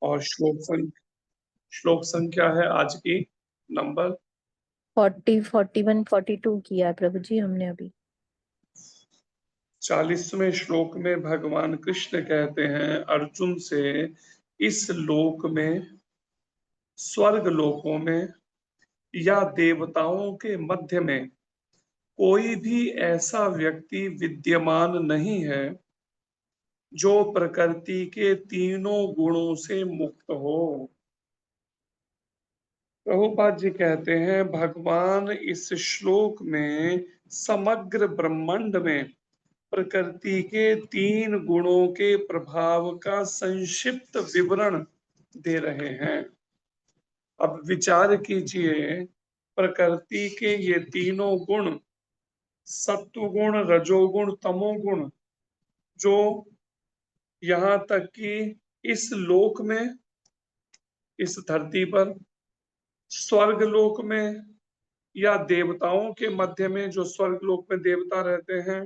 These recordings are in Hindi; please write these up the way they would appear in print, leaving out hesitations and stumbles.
और श्लोक संख्या है आज की नंबर 40, 41, 42 किया है प्रभु जी हमने अभी। 40वें श्लोक में भगवान कृष्ण कहते हैं अर्जुन से, इस लोक में, स्वर्ग लोकों में या देवताओं के मध्य में कोई भी ऐसा व्यक्ति विद्यमान नहीं है जो प्रकृति के तीनों गुणों से मुक्त हो। प्रभुपाद जी कहते हैं भगवान इस श्लोक में समग्र ब्रह्मांड में प्रकृति के तीन गुणों के प्रभाव का संक्षिप्त विवरण दे रहे हैं। अब विचार कीजिए, प्रकृति के ये तीनों गुण, सत्वगुण, रजोगुण, तमोगुण, जो यहाँ तक कि इस लोक में, इस धरती पर, स्वर्ग लोक में या देवताओं के मध्य में, जो स्वर्ग लोक में देवता रहते हैं,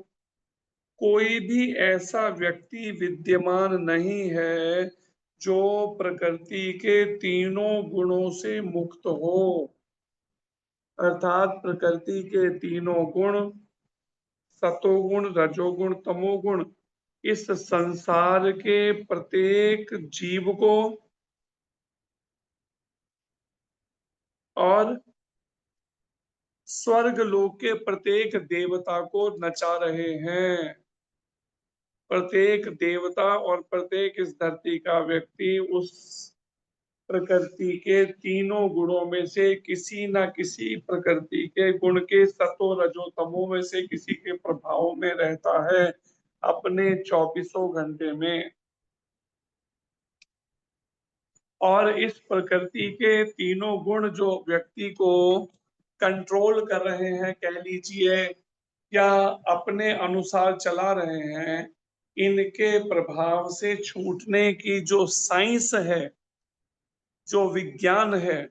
कोई भी ऐसा व्यक्ति विद्यमान नहीं है जो प्रकृति के तीनों गुणों से मुक्त हो। अर्थात प्रकृति के तीनों गुण, सतोगुण, रजोगुण, तमोगुण, इस संसार के प्रत्येक जीव को और स्वर्ग लोक के प्रत्येक देवता को नचा रहे हैं। प्रत्येक देवता और प्रत्येक इस धरती का व्यक्ति उस प्रकृति के तीनों गुणों में से किसी न किसी प्रकृति के गुण के, सतो रजो तमो में से किसी के प्रभाव में रहता है अपने 24 घंटे में। और इस प्रकृति के तीनों गुण जो व्यक्ति को कंट्रोल कर रहे हैं, कह लीजिए, या अपने अनुसार चला रहे हैं, इनके प्रभाव से छूटने की जो साइंस है, जो विज्ञान है,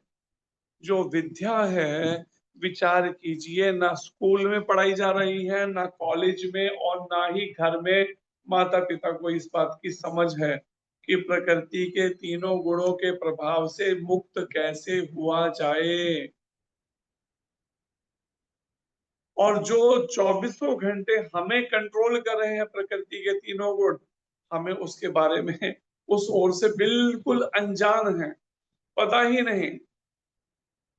जो विद्या है, विचार कीजिए, ना स्कूल में पढ़ाई जा रही है, ना कॉलेज में, और ना ही घर में माता पिता को इस बात की समझ है कि प्रकृति के तीनों गुणों के प्रभाव से मुक्त कैसे हुआ जाए। और जो 24 घंटे हमें कंट्रोल कर रहे हैं प्रकृति के तीनों गुण, हमें उसके बारे में, उस ओर से बिल्कुल अनजान है, पता ही नहीं।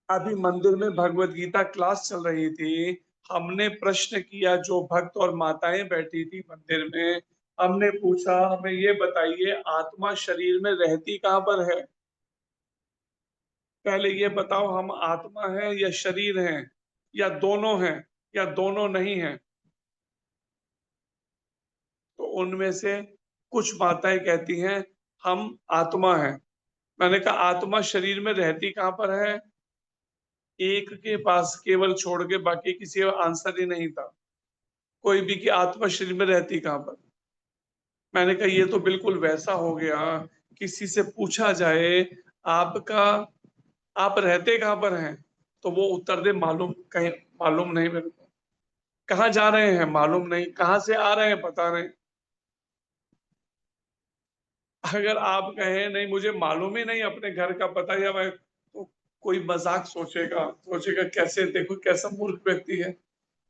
अभी मंदिर में भगवत गीता क्लास चल रही थी, हमने प्रश्न किया, जो भक्त और माताएं बैठी थी मंदिर में, हमने पूछा, हमें ये बताइए आत्मा शरीर में रहती कहाँ पर है? पहले ये बताओ, हम आत्मा है या शरीर है, या दोनों हैं, या दोनों नहीं है? तो उनमें से कुछ माताएं कहती हैं हम आत्मा है। मैंने कहा आत्मा शरीर में रहती कहाँ पर है? एक के पास केवल छोड़ के बाकी किसी का आंसर ही नहीं था, कोई भी, कि आत्मा शरीर में रहती कहाँ पर। मैंने कहा ये तो बिल्कुल वैसा हो गया, किसी से पूछा जाए आपका, आप रहते कहाँ पर हैं, तो वो उत्तर दे मालूम, कहीं मालूम नहीं मेरे को, कहाँ जा रहे हैं मालूम नहीं, कहाँ से आ रहे हैं पता नहीं। अगर आप कहें नहीं मुझे मालूम ही नहीं अपने घर का पता, या मैं, तो कोई मजाक सोचेगा, सोचेगा कैसे, देखो कैसा मूर्ख व्यक्ति है,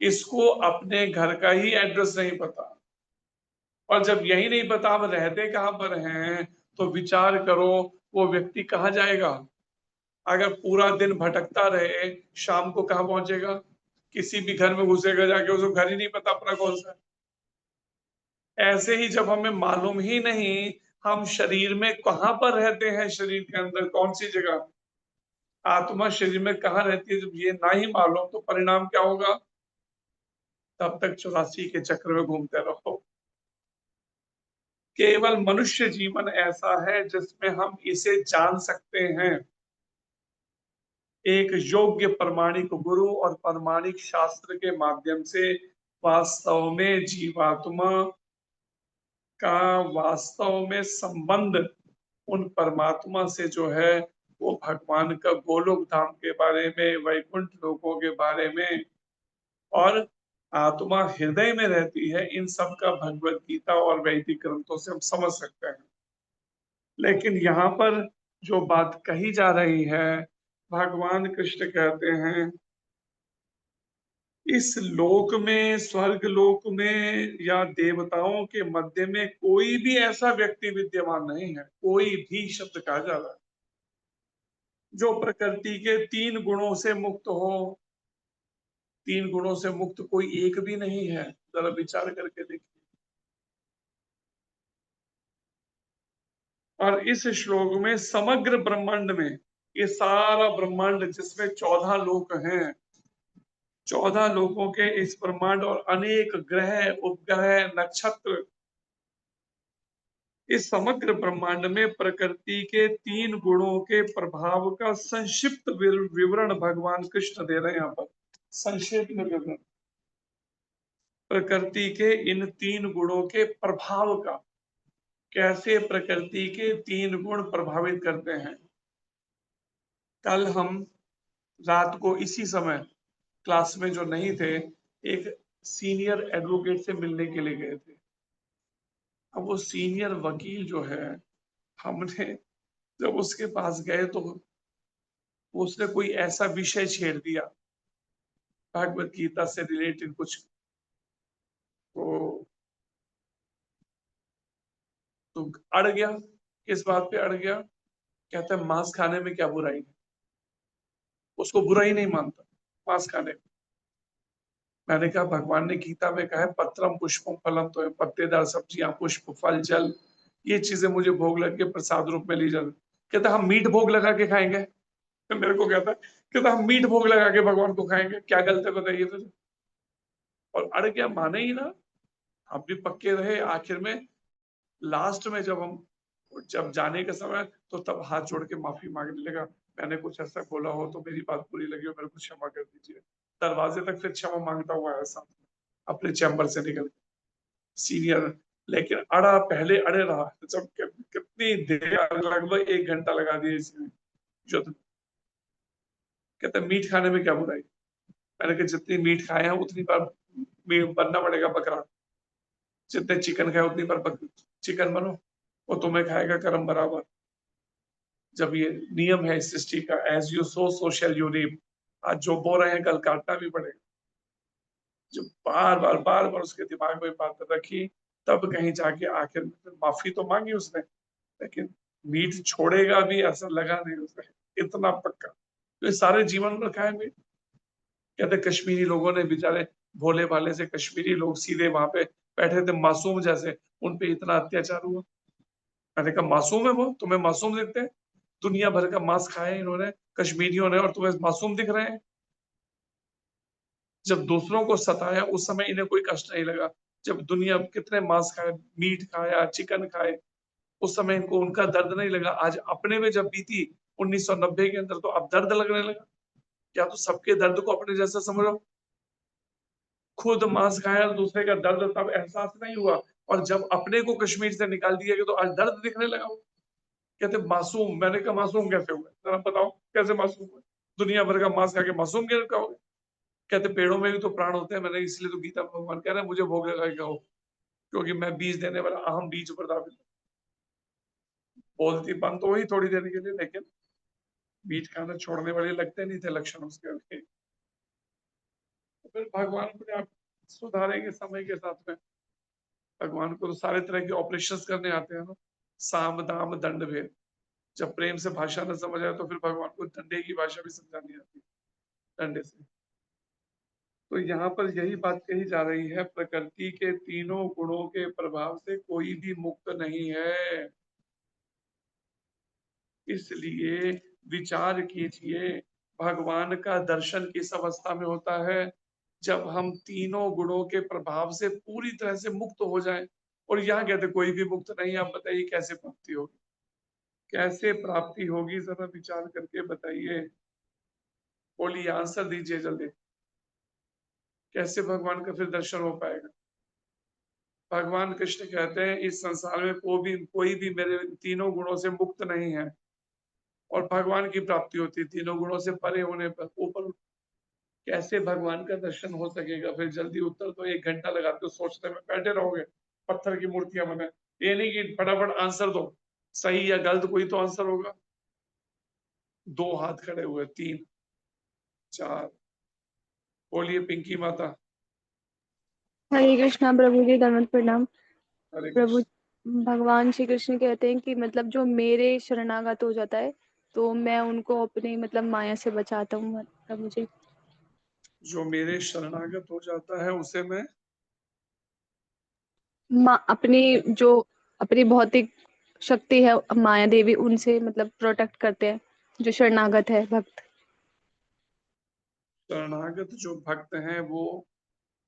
इसको अपने घर का ही एड्रेस नहीं पता। और जब यही नहीं पता आप रहते कहाँ पर हैं, तो विचार करो वो व्यक्ति कहाँ जाएगा? अगर पूरा दिन भटकता रहे, शाम को कहाँ पहुंचेगा? किसी भी घर में घुसेगा जाके, उसको घर ही नहीं पता अपना कौन सा। ऐसे ही जब हमें मालूम ही नहीं हम शरीर में कहाँ पर रहते हैं, शरीर के अंदर कौन सी जगह, आत्मा शरीर में कहाँ रहती है, जब ये ना ही मालूम, तो परिणाम क्या होगा? तब तक 84 के चक्र में घूमते रहो। केवल मनुष्य जीवन ऐसा है जिसमें हम इसे जान सकते हैं। एक योग्य प्रमाणिक गुरु और प्रमाणिक शास्त्र के माध्यम से वास्तव में जीवात्मा का वास्तव में संबंध उन परमात्मा से जो है, वो भगवान का गोलोक धाम के बारे में, वैकुंठ लोकों के बारे में, और आत्मा हृदय में रहती है, इन सब का भगवत गीता और वैदिक ग्रंथों से हम समझ सकते हैं। लेकिन यहाँ पर जो बात कही जा रही है, भगवान कृष्ण कहते हैं इस लोक में, स्वर्ग लोक में या देवताओं के मध्य में कोई भी ऐसा व्यक्ति विद्यमान नहीं है, कोई भी शब्द कहा जा रहा है, जो प्रकृति के तीन गुणों से मुक्त हो। तीन गुणों से मुक्त कोई एक भी नहीं है, जरा विचार करके देखिए। और इस श्लोक में समग्र ब्रह्मांड में, ये सारा ब्रह्मांड जिसमें 14 लोक हैं, 14 लोकों के इस ब्रह्मांड और अनेक ग्रह, उपग्रह, नक्षत्र, इस समग्र ब्रह्मांड में प्रकृति के तीन गुणों के प्रभाव का संक्षिप्त विवरण भगवान कृष्ण दे रहे हैं यहाँ पर। संक्षेप में विवरण प्रकृति के इन तीन गुणों के प्रभाव का, कैसे प्रकृति के तीन गुण प्रभावित करते हैं। कल हम रात को इसी समय क्लास में जो नहीं थे, एक सीनियर एडवोकेट से मिलने के लिए गए थे। अब वो सीनियर वकील जो है, हमने जब उसके पास गए तो उसने कोई ऐसा विषय छेड़ दिया भागवत गीता से रिलेटेड कुछ, तो अड़ गया। किस बात पे अड़ गया? कहता है मांस खाने में क्या बुराई है, उसको बुराई नहीं मानता मांस खाने में। मैंने कहा भगवान ने गीता में कहा है पत्रम पुष्पम फलम, तो पत्तेदार सब्जियां, पुष्प, फल, जल, ये चीजें मुझे भोग लग के प्रसाद रूप में ली जाती। कहता हम मीट भोग लगा के खाएंगे। तो मेरे को कहता हम मीट भोग लगा के भगवान को खाएंगे, क्या गलत है बताइए तुझे। और अड़ गया, माने ही ना। हम भी पक्के रहे, आखिर में लास्ट में जब जाने का समय, तो तब हाथ जोड़ के माफी मांगने लगा। मैंने कुछ ऐसा बोला हो तो मेरी बात बुरी लगी हो, मेरे को क्षमा कर दीजिए। दरवाजे तक फिर क्षमा मांगता हुआ आया साथ में, अपने चैम्बर से निकल के। सीनियर, लेकिन अड़ा, पहले अड़े रहा। जब कितनी देर, लगभग 1 घंटा लगा दिया इसमें। जो कहते मीट खाने में क्या बुराई। मैंने कहा जितनी मीट खाए हैं उतनी बार बनना पड़ेगा बकरा, जितने चिकन खाए उतनी बार चिकन बनो, वो तुम्हें खाएगा कर्म बराबर। जब ये नियम है इस सृष्टि का, as you sow so shall you reap. आज जो बो रहे हैं कल काटना भी पड़ेगा। जो बार बार उसके दिमाग में बात रखी, तब कहीं जाके आखिर में फिर माफी तो मांगी उसने, लेकिन मीट छोड़ेगा भी ऐसा लगा नहीं उसे, इतना पक्का। तो ये सारे जीवन में खाए मीट। कहते कश्मीरी लोगों ने बेचारे, भोले भाले से कश्मीरी लोग सीधे वहां पे बैठे थे मासूम जैसे, उन पे इतना अत्याचार हुआ। मैंने कहा मासूम है वो, तुम्हें मासूम दिखते हैं? दुनिया भर का मांस खाया इन्होंने कश्मीरियों ने, और तुम्हें मासूम दिख रहे हैं? जब दूसरों को सताया उस समय इन्हें कोई कष्ट नहीं लगा। जब दुनिया कितने मांस खाए, मीट खाया, चिकन खाए, उस समय इनको उनका दर्द नहीं लगा। आज अपने में जब बीती 1990 के अंदर, तो अब दर्द लगने लगा। क्या तो सबके दर्द को अपने जैसा समझो? खुद मांस खाया, दूसरे का दर्द तब एहसास नहीं हुआ, और जब अपने को कश्मीर से निकाल दिया गया तो आज दर्द दिखने लगा। कहते मासूम। मैंने कहा मासूम कैसे हुए, जरा बताओ कैसे मासूम हुए? दुनिया भर का मांस खा के मासूम कैसे कहोगे? कहते पेड़ों में भी तो प्राण होते हैं। मैंने इसलिए तो गीता में भगवान कह रहे हैं मुझे भोग लगा के खाओ, क्योंकि मैं बीज देने वाला अहम बीज प्रदापित। बोलती बंद तो वही थोड़ी देर के लिए, लेकिन बीज खाना छोड़ने वाले लगते नहीं थे लक्षण उसके अभी। तो फिर भगवान को आप सुधारेंगे समय के साथ में। भगवान को तो सारे तरह के ऑपरेशंस करने आते हैं ना, साम दाम दंड भेद। जब प्रेम से भाषा न समझ आए तो फिर भगवान को डंडे की भाषा भी समझानी आती है, डंडे से। तो यहाँ पर यही बात कही जा रही है, प्रकृति के तीनों गुणों के प्रभाव से कोई भी मुक्त नहीं है। इसलिए विचार कीजिए, भगवान का दर्शन किस अवस्था में होता है? जब हम तीनों गुणों के प्रभाव से पूरी तरह से मुक्त हो जाएं। और यहाँ कहते कोई भी मुक्त नहीं। आप बताइए कैसे प्राप्ति होगी? कैसे प्राप्ति होगी, जरा विचार करके बताइए। बोलिए, आंसर दीजिए जल्दी। कैसे भगवान का फिर दर्शन हो पाएगा? भगवान कृष्ण कहते हैं इस संसार में कोई भी मेरे तीनों गुणों से मुक्त नहीं है, और भगवान की प्राप्ति होती है तीनों गुणों से परे होने पर, ऊपर। कैसे भगवान का दर्शन हो सकेगा? फिर जल्दी उत्तर तो 1 घंटा लगाते हो सोचने में बैठे रहोगे, पत्थर की मूर्तियां बने। ये नहीं कि फटाफट आंसर दो। सही या गलत कोई तो आंसर होगा। 2 हाथ खड़े हुए, 3, 4। बोलिए पिंकी माता। हरे कृष्णा प्रभु जी, दंडवत प्रणाम। हरे प्रभु, कृष्ण। भगवान श्री कृष्ण कहते हैं कि मतलब जो मेरे शरणागत हो जाता है तो मैं उनको अपनी मतलब माया से बचाता हूँ प्रभु जी। जो मेरे शरणागत हो जाता है उसे मैं अपनी जो अपनी भौतिक शक्ति है माया देवी, उनसे मतलब प्रोटेक्ट करते हैं जो शरणागत है भक्त। शरणागत जो भक्त हैं वो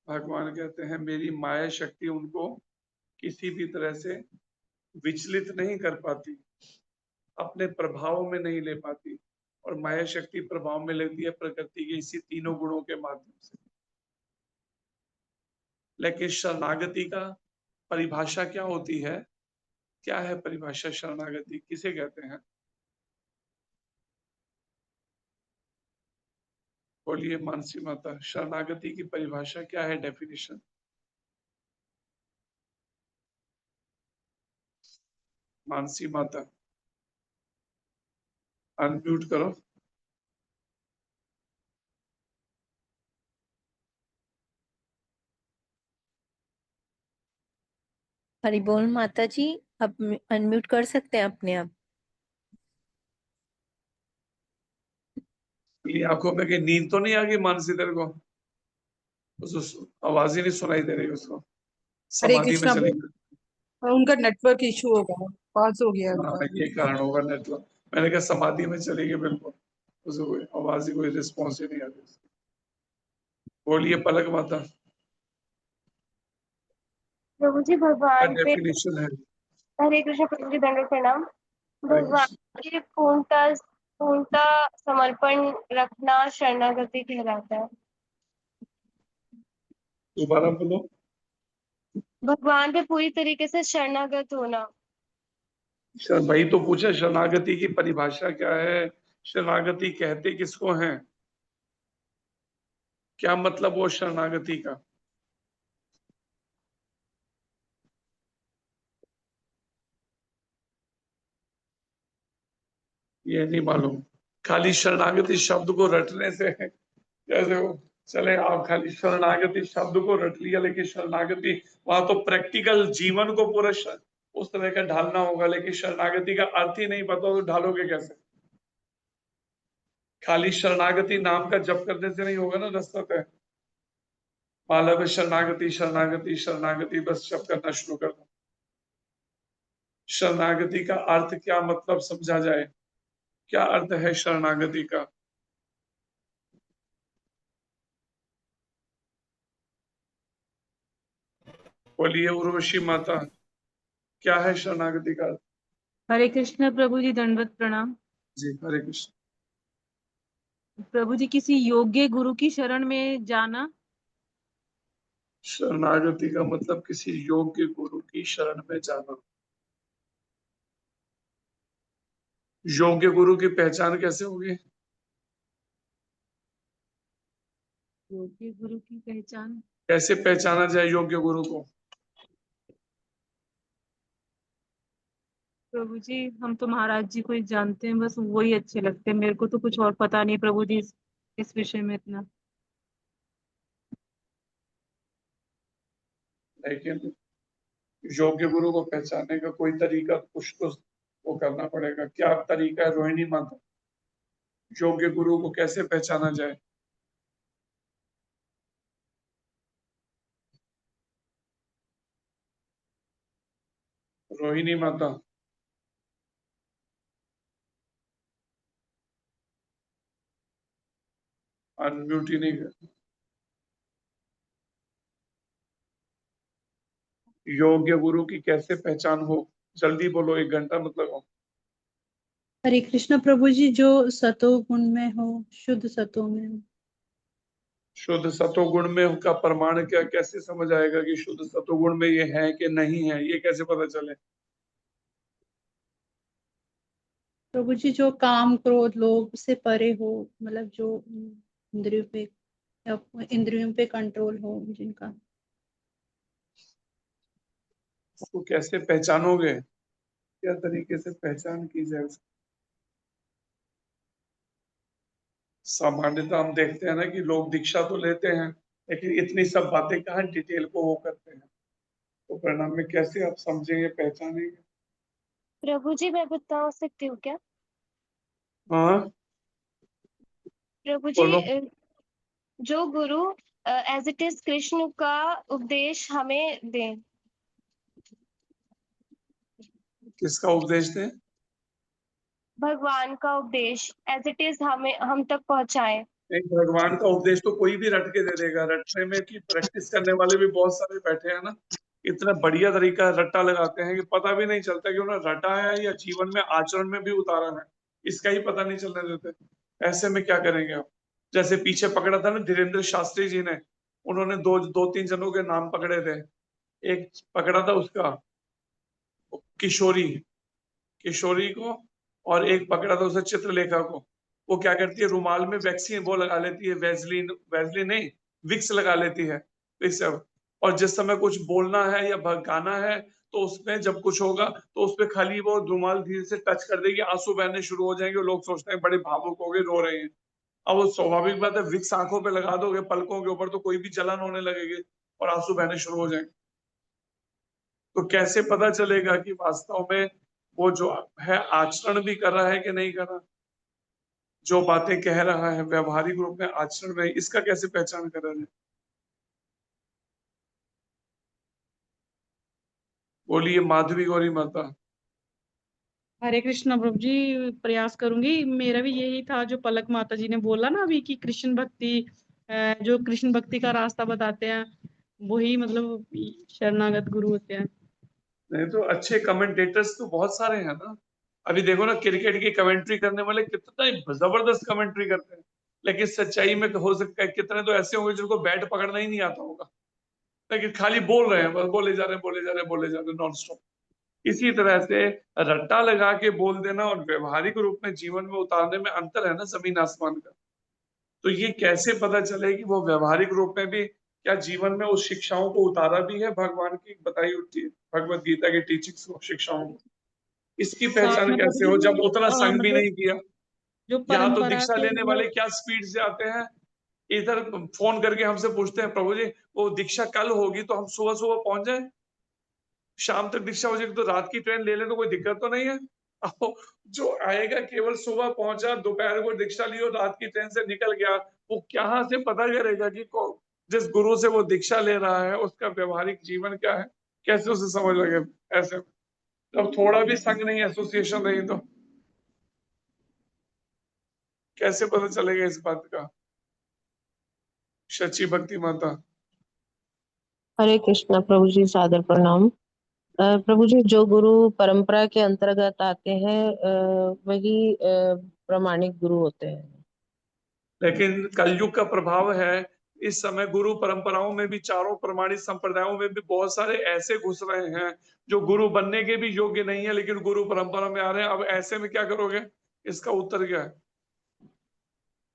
भगवान कहते हैं मेरी माया शक्ति उनको किसी भी तरह से विचलित नहीं कर पाती, अपने प्रभाव में नहीं ले पाती। और माया शक्ति प्रभाव में लेती है प्रकृति के इसी तीनों गुणों के माध्यम से। लेकिन शरणागति का परिभाषा क्या होती है? क्या है परिभाषा शरणागति, किसे कहते हैं? बोलिए मानसी माता, शरणागति की परिभाषा क्या है, डेफिनेशन? मानसी माता अनम्यूट करो। हरि बोल माता जी, आप अनम्यूट कर सकते हैं अपने आप। आंखों में कि नींद तो नहीं आ गई मानसी तेरे को? आवाज ही नहीं सुनाई दे रही उसको, हरे समाधि में कृष्णा चली गई। उनका नेटवर्क इशू होगा, पास हो गया हाँ, उनका। ये कारण होगा नेटवर्क। मैंने कहा समाधि में चली गई बिल्कुल, उसको कोई आवाज ही कोई रिस्पॉन्स ही नहीं आ रही। बोलिए पलक माता, प्रभु जी क्या भगवान पे। डेफिनेशन है? हरे कृष्ण प्रभु जी, दंडवत प्रणाम। हरे भगवान कृष्ण। के पूर्णता समर्पण रखना शरणागति कहलाता है। दोबारा बोलो। भगवान पे पूरी तरीके से शरणागत होना। भाई तो पूछे शरणागति की परिभाषा क्या है, शरणागति कहते किसको हैं, क्या मतलब वो शरणागति का? ये नहीं मालूम। खाली शरणागति शब्द को रटने से, जैसे वो चले आप खाली शरणागति शब्द को रट लिया, लेकिन शरणागति वहां तो प्रैक्टिकल जीवन को पूरा उस तरह का ढालना होगा, लेकिन शरणागति का अर्थ ही नहीं पता तो ढालोगे कैसे? खाली शरणागति नाम का जप करने से नहीं होगा ना रास्ता तय। माला में शरणागति शरणागति शरणागति बस जप करना शुरू कर दो। शरणागति का अर्थ क्या, मतलब समझा जाए, क्या अर्थ है शरणागति का? बोलिए उर्वशी माता, क्या है शरणागति का अर्थ? हरे कृष्ण प्रभु जी, दंडवत प्रणाम। जी हरे कृष्ण। प्रभु जी, किसी योग्य गुरु की शरण में जाना। शरणागति का मतलब किसी योग्य गुरु की शरण में जाना। योग्य गुरु की पहचान कैसे होगी? योग्य गुरु की पहचान। कैसे पहचाना जाए योग्य गुरु को? प्रभु जी, हम तो महाराज जी को ही जानते हैं, बस वही अच्छे लगते हैं, मेरे को तो कुछ और पता नहीं प्रभु जी इस विषय में इतना। लेकिन योग्य गुरु को पहचानने का कोई तरीका कुछ तो वो करना पड़ेगा। क्या तरीका है रोहिणी माता, योग्य गुरु को कैसे पहचाना जाए? रोहिणी माता अनम्यूट ही नहीं कर। योग्य गुरु की कैसे पहचान हो, जल्दी बोलो, 1 घंटा मत लगाओ। हरे कृष्ण प्रभु जी, जो सतो गुण में हो, शुद्ध सतो में हो। शुद्ध सतोगुण में का प्रमाण क्या, कैसे समझ आएगा कि शुद्ध सतोगुण में ये है कि नहीं है, ये कैसे पता चले? प्रभु जी, जो काम क्रोध लोभ से परे हो, मतलब जो इंद्रियों पे इंद्रियों पे कंट्रोल हो जिनका। उसको कैसे पहचानोगे? क्या तरीके से पहचान की जाए उसकी? सामान्यतः हम देखते हैं ना कि लोग दीक्षा तो लेते हैं, लेकिन इतनी सब बातें कहाँ डिटेल को वो करते हैं, तो परिणाम में कैसे आप समझेंगे, पहचानेंगे? प्रभु जी मैं बता सकती हूँ क्या? हाँ प्रभु जी बोलो। जो गुरु एज इट इज कृष्ण का उपदेश हमें दें। किसका उपदेश दें? भगवान का उपदेश एज इट इज हमें हम तक पहुंचाए। एक भगवान का उपदेश तो कोई भी रट के दे देगा, रटने में की प्रैक्टिस करने वाले भी बहुत सारे बैठे हैं ना, इतना बढ़िया तरीका रट्टा लगाते हैं कि पता भी नहीं चलता कि उन्होंने रटा है या जीवन में आचरण में भी उतारा है, इसका ही पता नहीं चलने देते। ऐसे में क्या करेंगे आप? जैसे पीछे पकड़ा था ना धीरेन्द्र शास्त्री जी ने, उन्होंने दो तीन जनों के नाम पकड़े थे। एक पकड़ा था उसका किशोरी किशोरी को, और एक पकड़ा था उसे चित्रलेखा को। वो क्या करती है, रुमाल में वैक्सीन वो लगा लेती है, वैसलीन वैसलीन नहीं, विक्स लगा लेती है, इस सब। और जिस समय कुछ बोलना है या गाना है तो उसमें जब कुछ होगा तो उसपे खाली वो रुमाल धीरे से टच कर देगी, आंसू बहने शुरू हो जाएंगे, लोग सोचते हैं बड़े भावुक हो गए, रो रहे हैं। अब वो स्वाभाविक बात है, विक्स आंखों पे लगा दोगे पलकों के ऊपर तो कोई भी जलन होने लगेगी और आंसू बहने शुरू हो जाएंगे। तो कैसे पता चलेगा कि वास्तव में वो जो है आचरण भी कर रहा है कि नहीं कर रहा, जो बातें कह रहा है व्यवहारिक रूप में आचरण में, इसका कैसे पहचान कर रहे हैं? बोलिए माधवी गौरी माता। हरे कृष्णा प्रभु जी, प्रयास करूंगी। मेरा भी यही था जो पलक माता जी ने बोला ना अभी कि कृष्ण भक्ति, जो कृष्ण भक्ति का रास्ता बताते हैं वही मतलब शरणागत गुरु होते हैं। नहीं तो अच्छे कमेंटेटर्स तो बहुत सारे हैं ना। अभी देखो ना क्रिकेट की कमेंट्री करने वाले कितना जबरदस्त कमेंट्री करते हैं, लेकिन सच्चाई में हो सकता है कितने तो ऐसे होंगे जिनको बैट पकड़ना ही नहीं आता होगा, लेकिन खाली बोल रहे हैं, बस बोले जा रहे हैं, बोले जा रहे हैं, बोले जा रहे हैं नॉन स्टॉप। इसी तरह से रट्टा लगा के बोल देना और व्यवहारिक रूप में जीवन में उतारने में अंतर है ना, जमीन आसमान का। तो ये कैसे पता चले कि वो व्यवहारिक रूप में भी क्या जीवन में उस शिक्षाओं को उतारा भी है, भगवान की बताई होती है भगवत गीता की टीचिंग्स को, शिक्षाओं को, इसकी साथ पहचान में प्रभु कैसे हो जब जी उतना संग भी मतलब नहीं किया? जो यहाँ तो परंपरा दीक्षा से लेने वाले मतलब क्या स्पीड से आते हैं, इधर फोन करके हमसे पूछते हैं प्रभु जी वो दीक्षा कल होगी तो हम सुबह सुबह पहुंच जाए, शाम तक दीक्षा हो जाएगी तो रात की ट्रेन ले ले तो कोई दिक्कत तो नहीं है। अब जो आएगा केवल सुबह पहुंचा, दोपहर को दीक्षा लियो, रात की ट्रेन से निकल गया, वो कहाँ से पता करेगा कि जिस गुरु से वो दीक्षा ले रहा है उसका व्यवहारिक जीवन क्या है, कैसे उसे समझ लगे? ऐसे जब थोड़ा भी संग नहीं, एसोसिएशन नहीं तो कैसे पता चलेगा इस बात का? सच्ची भक्ति माता। हरे कृष्णा प्रभु जी, सादर प्रणाम। प्रभु जी, जो गुरु परंपरा के अंतर्गत आते हैं वही प्रामाणिक गुरु होते हैं। लेकिन कलयुग का प्रभाव है, इस समय गुरु परंपराओं में भी, चारों प्रमाणित संप्रदायों में भी बहुत सारे ऐसे घुस रहे हैं जो गुरु बनने के भी योग्य नहीं है लेकिन गुरु परंपरा में आ रहे हैं। अब ऐसे में क्या करोगे? इसका उत्तर क्या है?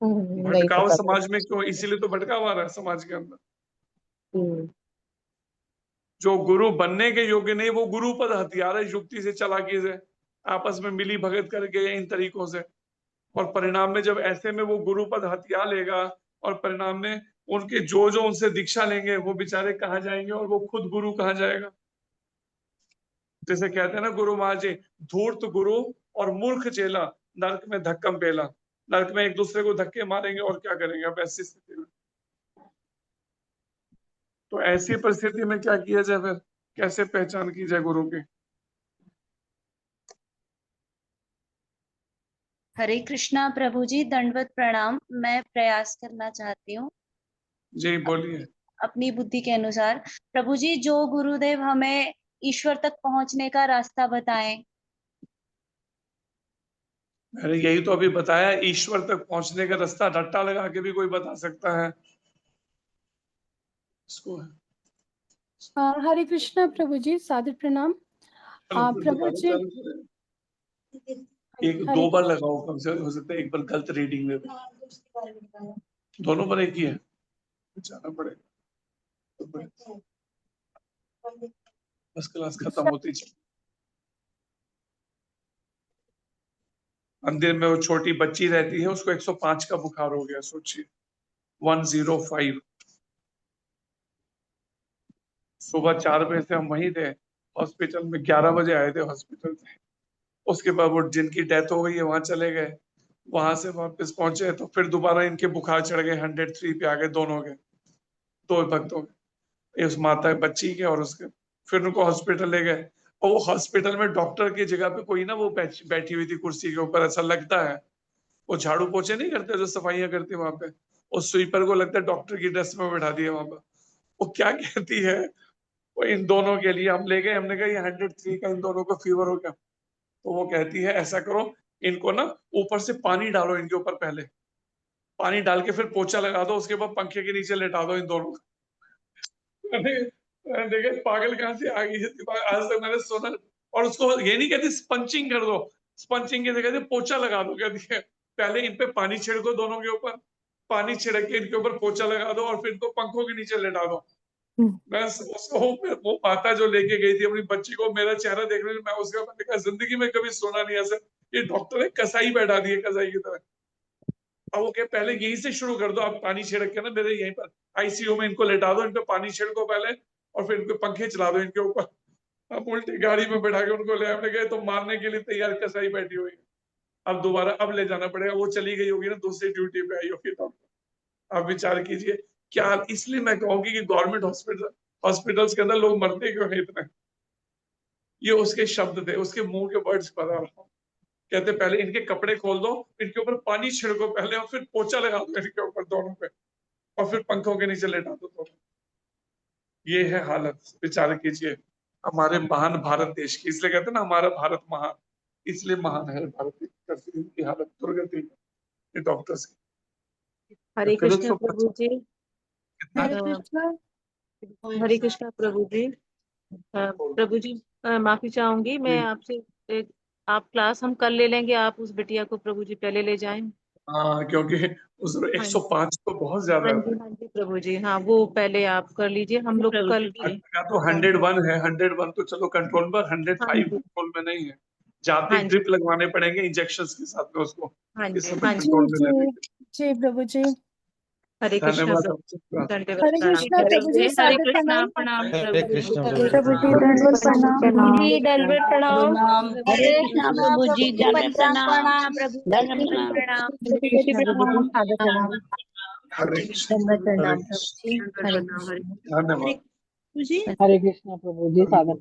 नहीं भटकाव पता समाज में क्यों? इसीलिए तो भटकाव आ रहा है समाज के अंदर। हम्म, जो गुरु बनने के योग्य नहीं वो गुरु पद हथियार है, युक्ति से, चालाकी से, आपस में मिली भगत करके इन तरीकों से, और परिणाम में जब ऐसे में वो गुरु पद हथिया लेगा और परिणाम में उनके जो जो उनसे दीक्षा लेंगे वो बेचारे कहाँ जाएंगे और वो खुद गुरु कहाँ जाएगा? जैसे कहते हैं ना गुरु महाराज जी, धूर्त गुरु और मूर्ख चेला नरक में धक्कम पेला। नरक में एक दूसरे को धक्के मारेंगे और क्या करेंगे अब ऐसी स्थिति में? तो ऐसी परिस्थिति में क्या किया जाए फिर? कैसे पहचान की जाए गुरु की? हरे कृष्णा प्रभु जी, दंडवत प्रणाम। मैं प्रयास करना चाहती हूँ जी बोलिए। अपनी बुद्धि के अनुसार। प्रभु जी, जो गुरुदेव हमें ईश्वर तक पहुंचने का रास्ता बताएं। मैंने यही तो अभी बताया, ईश्वर तक पहुंचने का रास्ता रट्टा लगा के भी कोई बता सकता है इसको। हरे कृष्णा प्रभु जी, सादर प्रणाम। प्रभु जी, एक हरे दो बार लगाओ कम से कम, हो सकता है एक बार गलत रीडिंग में भी। दोनों बार एक ही है, जाना पड़ेगा। बस क्लास खत्म होती चली। मंदिर में वो छोटी बच्ची रहती है, उसको 105 का बुखार हो गया, सोचिए 105। सुबह 4 बजे से हम वहीं थे हॉस्पिटल में, 11 बजे आए थे हॉस्पिटल से। उसके बाद वो जिनकी डेथ हो गई है वहां चले गए, वहां से वापस पहुंचे तो फिर दोबारा इनके बुखार चढ़ गए, 103 पे आ गए दोनों के, दो भक्तों के, उस माता बच्ची के और उसके। फिर उनको हॉस्पिटल ले गए, और वो हॉस्पिटल में डॉक्टर की जगह पे कोई ना वो बैठी हुई थी कुर्सी के ऊपर, ऐसा लगता है वो झाड़ू पोछे नहीं करते जो सफाइयां करते वहां पे, उस स्वीपर को लगता है डॉक्टर की ड्रेस में बैठा दिया वहां पर। वो क्या कहती है, वो इन दोनों के लिए हम ले गए, हमने कहा ये 103 का इन दोनों को फीवर हो गया, तो वो कहती है ऐसा करो, इनको ना ऊपर से पानी डालो इनके ऊपर, पहले पानी डाल के फिर पोछा लगा दो, उसके बाद पंखे के नीचे लेटा दो इन दोनों को। देखे पागल कहाँ से आ गई है दिमाग, आज तक मैंने सुना। और उसको ये नहीं कहती स्पंचिंग कर दो, स्पंचिंग की जगह पोछा लगा दो, कहती है पहले इन पे पानी छिड़को दोनों के ऊपर, पानी छिड़क के इनके ऊपर पोछा लगा दो और फिर इनको पंखों के नीचे लेटा दो। मैं उसको वो माता जो लेके गई थी अपनी बच्ची को, मेरा चेहरा देख रही, मैं उसका मैंने कहा जिंदगी में कभी सुना नहीं ऐसा, ये डॉक्टर ने कसाई बैठा दी है, कसाई की तरह। अब वो क्या पहले यहीं से शुरू कर दो, आप पानी छिड़क के ना मेरे यहीं पर आईसीयू में इनको लेटा दो, इन पे पानी छिड़को पहले और फिर इनको पंखे चला दो इनके ऊपर। अब उल्टी गाड़ी में बैठा के उनको ले, हमने कहा तो मारने के लिए तैयार कसाई बैठी हुई है। अब दोबारा अब ले जाना पड़ेगा, वो चली गई होगी ना, दूसरी ड्यूटी पे आई होगी डॉक्टर। आप विचार कीजिए क्या। इसलिए मैं कहूंगी कि गवर्नमेंट हॉस्पिटल्स के अंदर लोग मरते क्यों है इतने। ये उसके शब्द थे, उसके मुंह के वर्ड्स बता रहा हूँ। कहते पहले इनके कपड़े खोल दो, इनके ऊपर पानी छिड़को पहले और फिर पोछा लगा दो इनके ऊपर दोनों पे, और फिर पंखों के नीचे लेटा दो दोनों। ये है हालत, विचार कीजिए हमारे महान भारत देश की। इसलिए कहते हैं ना हमारा भारत महान, इसलिए महान है भारत की हालत दुर्गति डॉक्टर्स की। हरे फिर कृष्ण उसको प्रभु जी। हरे कृष्णा। हरे कृष्णा प्रभु जी। प्रभु जी माफी चाहूंगी मैं आपसे, आप क्लास हम कल ले लेंगे, आप उस बिटिया को प्रभु जी पहले ले जाएं। हाँ, क्योंकि उस 105 तो बहुत ज्यादा हाँ जी, हाँ जी प्रभु जी, हाँ वो पहले आप कर लीजिए, हम लोग कल का तो 101 है, 101 तो चलो कंट्रोल पर, 105 कंट्रोल में नहीं है, जाते हाँ जी। ड्रिप लगवाने पड़ेंगे इंजेक्शंस के साथ में उसको, हाँ इस जी, समय हाँ जी। कंट्रोल में लेने के। जी प्रभु जी। हरे कृष्णा धन्यवाद प्रभु, आपका। दंडवत हरे प्रणाम कृष्णा प्रभु जी, हरे सादर कृष्णा प्रणाम। प्रणाम हरे कृष्ण प्रभु प्रभु जी। दंडवत प्रणाम। जी दंडवत प्रणाम। हरे कृष्णा प्रभु जी, दंड प्रणाम प्रभु, दंड कृष्ण प्रणाम। प्रभु जी, सादर प्रणाम। हरे कृष्ण, दंडवत हरे प्रणाम कृष्ण, प्रभु जी। हरे कृष्ण। धन्यवाद। हरे कृष्णा प्रभु जी, सादर